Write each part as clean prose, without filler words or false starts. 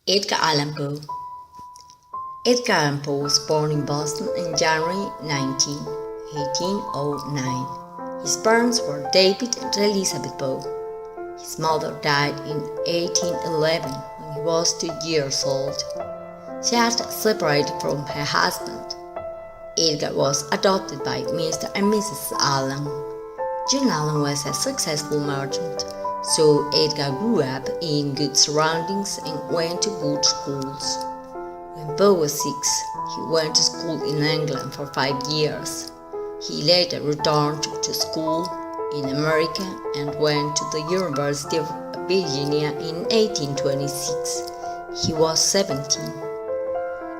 Edgar Allan Poe. Edgar Allan Poe was born in Boston in January 1809. His parents were David and Elizabeth Poe. His mother died in 1811 when he was 2 years old. She had separated from her husband. Edgar was adopted by Mr. and Mrs. Allan. John Allan was a successful merchant, so Edgar grew up in good surroundings and went to good schools. When Poe was 6, he went to school in England for 5 years. He later returned to school in America and went to the University of Virginia in 1826. He was 17.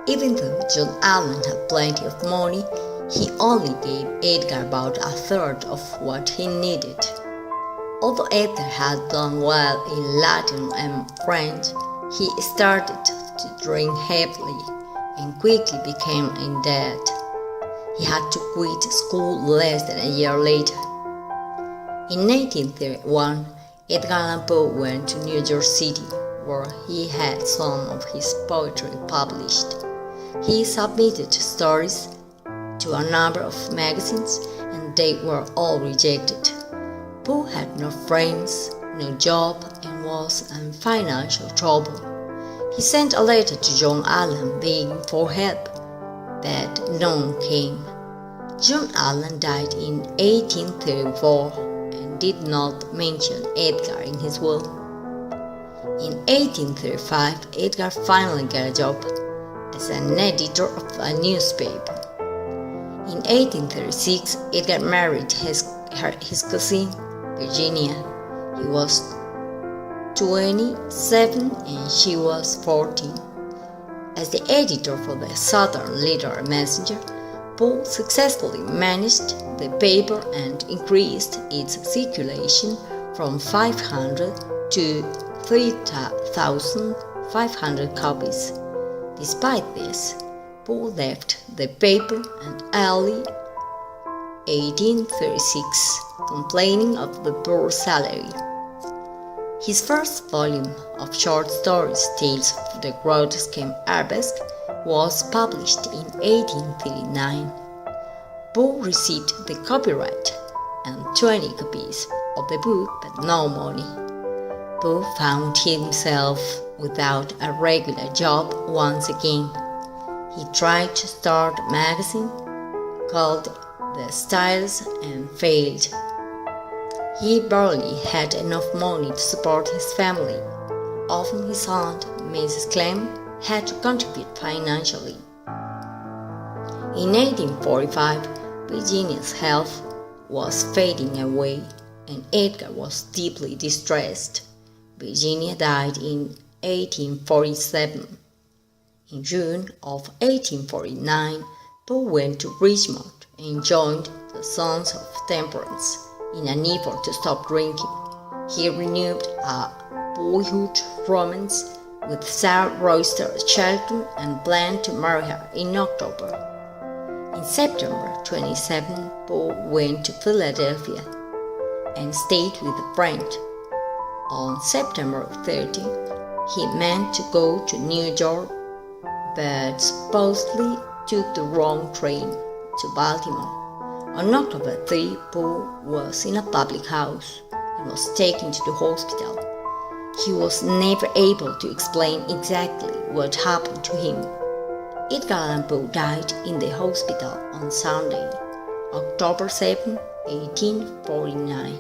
Even though John Allan had plenty of money, he only gave Edgar about a third of what he needed. Although Edgar had done well in Latin and French, he started to drink heavily and quickly became in debt. He had to quit school less than a year later. In 1831, Edgar Allan Poe went to New York City, where he had some of his poetry published. He submitted stories to a number of magazines, and they were all rejected. Poe had no friends, no job, and was in financial trouble. He sent a letter to John Allan begging for help, but none came. John Allan died in 1834 and did not mention Edgar in his will. In 1835, Edgar finally got a job as an editor of a newspaper. In 1836, Edgar married his cousin, Virginia. He was 27 and she was 14. As the editor for the Southern Leader and Messenger, Poe successfully managed the paper and increased its circulation from 500 to 3,500 copies. Despite this, Poe left the paper in early 1836, complaining of the poor salary. His first volume of short stories, Tales of the Grotesque and Arabesque, was published in 1839. Poe received the copyright and 20 copies of the book, but no money. Poe found himself without a regular job once again. He tried to start a magazine called The Styles and failed. He barely had enough money to support his family. Often his aunt, Mrs. Clem, had to contribute financially. In 1845, Virginia's health was fading away and Edgar was deeply distressed. Virginia died in 1847. In June of 1849, Poe went to Richmond and joined the Sons of Temperance in an effort to stop drinking. He renewed a boyhood romance with Sarah Royster Shelton and planned to marry her in October. In September 27, Poe went to Philadelphia and stayed with a friend. On September 30, he meant to go to New York, but supposedly took the wrong train to Baltimore. On October 3, Poe was in a public house and was taken to the hospital. He was never able to explain exactly what happened to him. Edgar Allan Poe died in the hospital on Sunday, October 7, 1849.